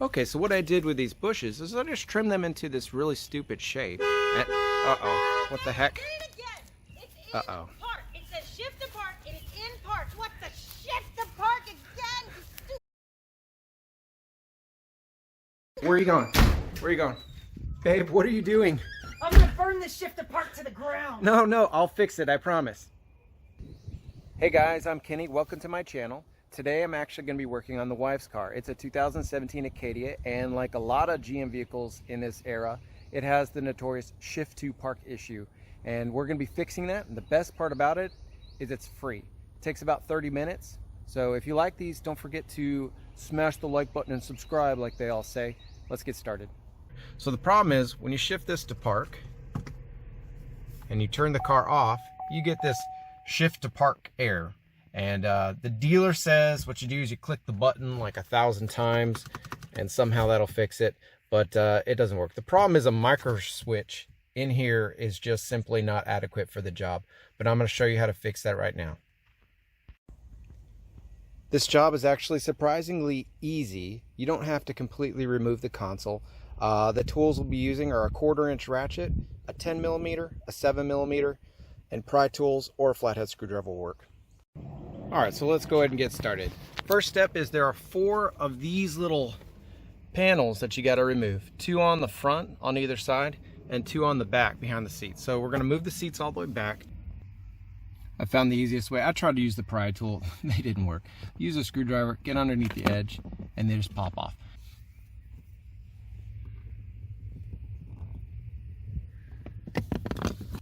Okay, so what I did with these bushes is I just trimmed them into this really stupid shape. And, uh-oh, what the heck? Uh-oh. It says shift apart. It is in parts. What the shift apart again? Where are you going? Where are you going? Babe, what are you doing? I'm gonna burn this shift apart to the ground. No, I'll fix it, I promise. Hey guys, I'm Kenny. Welcome to my channel. Today I'm actually going to be working on the wife's car. It's a 2017 Acadia, and like a lot of GM vehicles in this era, it has the notorious shift to park issue. And we're going to be fixing that. And the best part about it is it's free. It takes about 30 minutes. So if you like these, don't forget to smash the like button and subscribe like they all say. Let's get started. So the problem is when you shift this to park and you turn the car off, you get this shift to park error. And the dealer says what you do is you click the button like 1,000 times and somehow that'll fix it, but it doesn't work. The problem is a microswitch in here is just simply not adequate for the job, but I'm going to show you how to fix that right now. This job is actually surprisingly easy. You don't have to completely remove the console. The tools we'll be using are a 1/4-inch ratchet, a 10mm, a 7mm, and pry tools or a flathead screwdriver will work. Alright, so let's go ahead and get started. First step is there are 4 of these little panels that you got to remove. 2 on the front on either side and 2 on the back behind the seats. So we're going to move the seats all the way back. I found the easiest way. I tried to use the pry tool. They didn't work. Use a screwdriver, get underneath the edge, and they just pop off.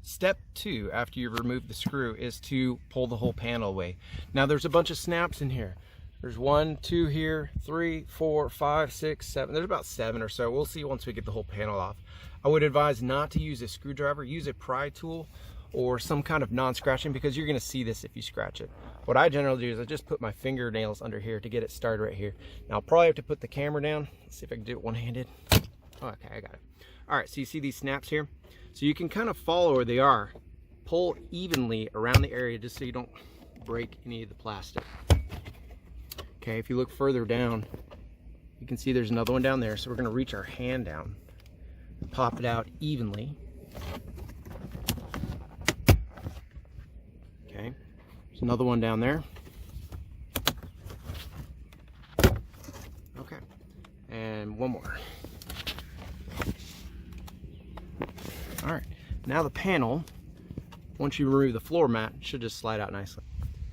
Step 2 after you've removed the screw is to pull the whole panel away. Now there's a bunch of snaps in here. There's 1, 2 here, 3, 4, 5, 6, 7. There's about 7 or so. We'll see once we get the whole panel off. I would advise not to use a screwdriver. Use a pry tool or some kind of non-scratching because you're going to see this if you scratch it. What I generally do is I just put my fingernails under here to get it started right here. Now I'll probably have to put the camera down. Let's see if I can do it one-handed. Oh, okay, I got it. All right, so you see these snaps here? So you can kind of follow where they are. Pull evenly around the area just so you don't break any of the plastic. Okay, if you look further down, you can see there's another one down there. So we're going to reach our hand down and pop it out evenly. Okay, there's another one down there. Okay, and one more. All right, now the panel, once you remove the floor mat, should just slide out nicely.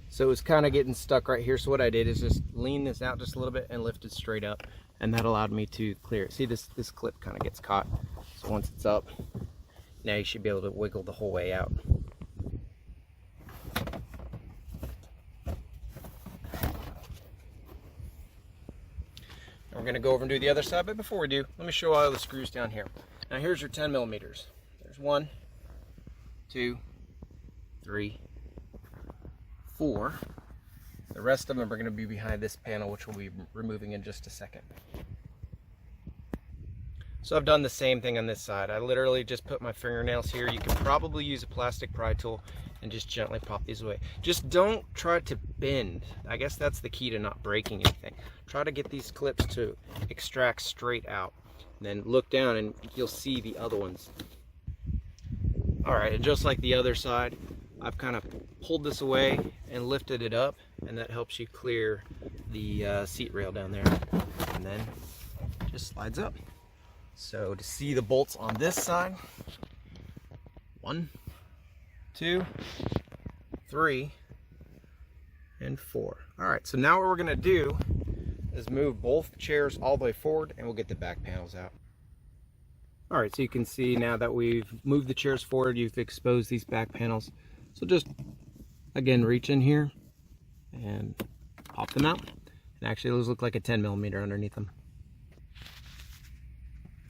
So it's kind of getting stuck right here. So what I did is just lean this out just a little bit and lift it straight up, and that allowed me to clear it. See, this clip kind of gets caught. So once it's up, now you should be able to wiggle the whole way out. And we're gonna go over and do the other side, but before we do, let me show all the screws down here. Now here's your 10mm. There's 1, 2, 3, 4. The rest of them are going to be behind this panel, which we'll be removing in just a second. So I've done the same thing on this side. I literally just put my fingernails here. You can probably use a plastic pry tool and just gently pop these away. Just don't try to bend. I guess that's the key to not breaking anything. Try to get these clips to extract straight out. Then look down and you'll see the other ones. All right, and just like the other side, I've kind of pulled this away and lifted it up, and that helps you clear the seat rail down there, and then it just slides up. So to see the bolts on this side, 1, 2, 3, and 4. All right, so now what we're gonna do is move both chairs all the way forward, and we'll get the back panels out. All right, so you can see now that we've moved the chairs forward, you've exposed these back panels. So just, again, reach in here and pop them out. And actually those look like a 10mm underneath them.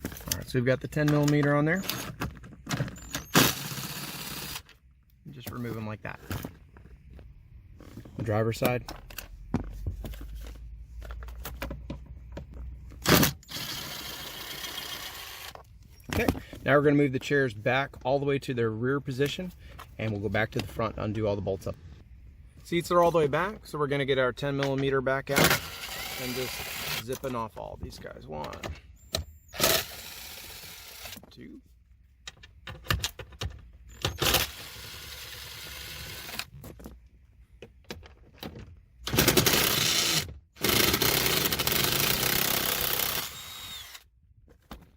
All right, so we've got the 10mm on there. And just remove them like that. The driver's side. Okay, now we're going to move the chairs back all the way to their rear position, and we'll go back to the front and undo all the bolts up. Seats are all the way back, so we're going to get our 10mm back out and just zipping off all these guys. 1, 2.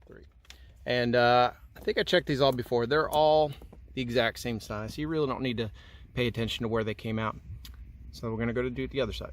3. And I think I checked these all before. They're all the exact same size. So you really don't need to pay attention to where they came out. So we're gonna go to do it the other side.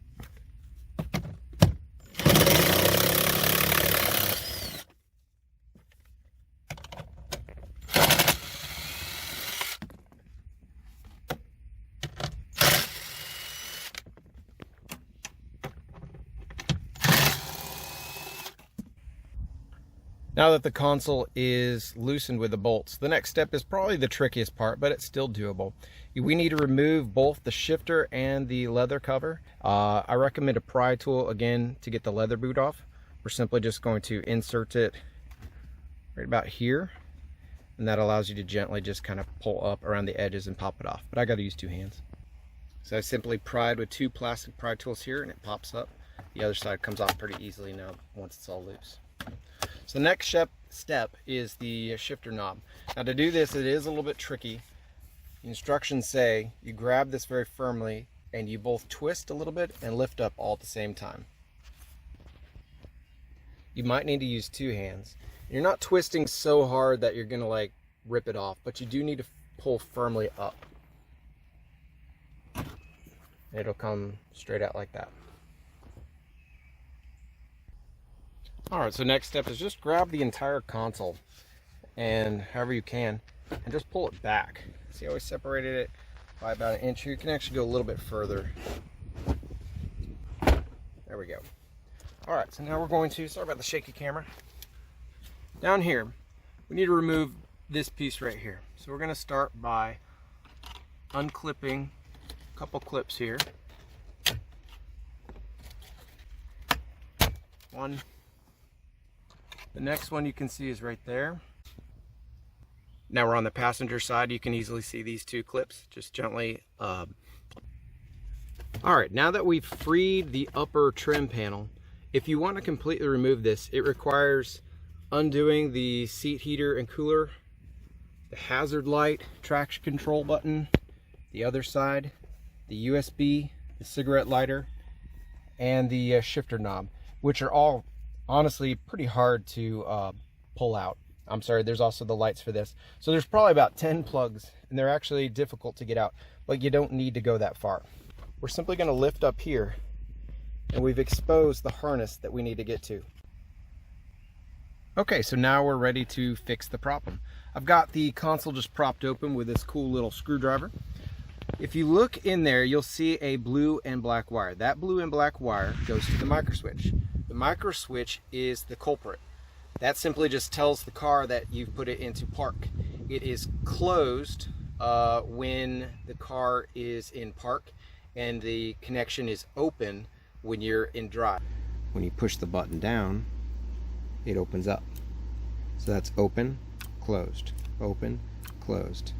Now that the console is loosened with the bolts, the next step is probably the trickiest part, but it's still doable. We need to remove both the shifter and the leather cover. I recommend a pry tool again to get the leather boot off. We're simply just going to insert it right about here, and that allows you to gently just kind of pull up around the edges and pop it off. But I got to use 2 hands. So I simply pried with 2 plastic pry tools here, and it pops up. The other side comes off pretty easily now once it's all loose. So the next step is the shifter knob. Now to do this, it is a little bit tricky. The instructions say you grab this very firmly and you both twist a little bit and lift up all at the same time. You might need to use 2 hands. You're not twisting so hard that you're gonna like rip it off, but you do need to pull firmly up. It'll come straight out like that. Alright, so next step is just grab the entire console, and however you can, and just pull it back. See how we separated it by about 1 inch? You can actually go a little bit further. There we go. Alright, so now we're going to, sorry about the shaky camera. Down here, we need to remove this piece right here. So we're going to start by unclipping a couple clips here. 1. The next one you can see is right there. Now we're on the passenger side. You can easily see these 2 clips. Just gently. All right, now that we've freed the upper trim panel, if you want to completely remove this, it requires undoing the seat heater and cooler, the hazard light, traction control button, the other side, the USB, the cigarette lighter, and the shifter knob, which are all honestly pretty hard to pull out. I'm sorry, there's also the lights for this. So there's probably about 10 plugs, and they're actually difficult to get out, but you don't need to go that far. We're simply going to lift up here, and we've exposed the harness that we need to get to. Okay, so now we're ready to fix the problem. I've got the console just propped open with this cool little screwdriver. If you look in there, you'll see a blue and black wire. That blue and black wire goes to the microswitch. The microswitch is the culprit. That simply just tells the car that you've put it into park. It is closed when the car is in park, and the connection is open when you're in drive. When you push the button down, it opens up. So that's open, closed, open, closed.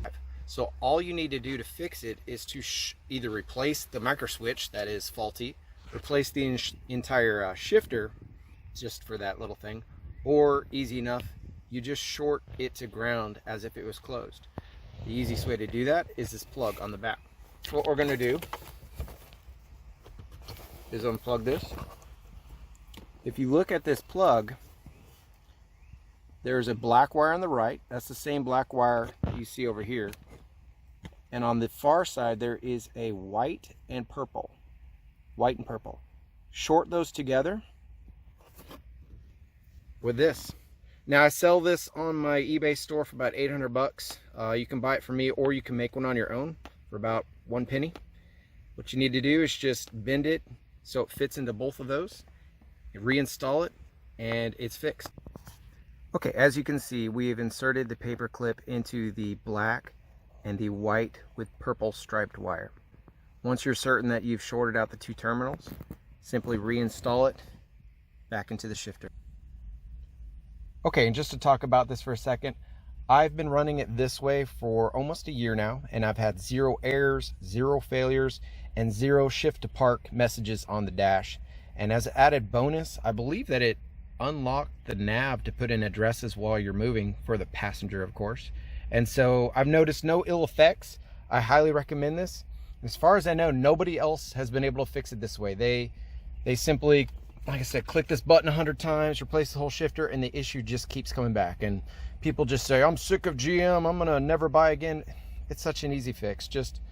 So all you need to do to fix it is to either replace the microswitch that is faulty, replace the entire shifter just for that little thing, or easy enough, you just short it to ground as if it was closed. The easiest way to do that is this plug on the back. So what we're going to do is unplug this. If you look at this plug, there's a black wire on the right. That's the same black wire you see over here. And on the far side, there is a white and purple. White and purple. Short those together with this. Now I sell this on my eBay store for about 800 bucks. You can buy it from me, or you can make one on your own for about 1 penny. What you need to do is just bend it so it fits into both of those. You reinstall it and it's fixed. Okay, as you can see, we have inserted the paper clip into the black and the white with purple striped wire. Once you're certain that you've shorted out the 2 terminals, simply reinstall it back into the shifter. Okay, and just to talk about this for a second, I've been running it this way for almost a year now, and I've had 0 errors, 0 failures, and 0 shift to park messages on the dash. And as an added bonus, I believe that it unlocked the nav to put in addresses while you're moving, for the passenger, of course. And so I've noticed no ill effects. I highly recommend this. As far as I know, nobody else has been able to fix it this way. They simply, like I said, click this button 100 times, replace the whole shifter, and the issue just keeps coming back. And people just say, I'm sick of GM, I'm gonna never buy again. It's such an easy fix. Just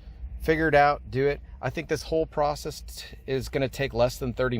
figure it out, do it. I think this whole process is gonna take less than 30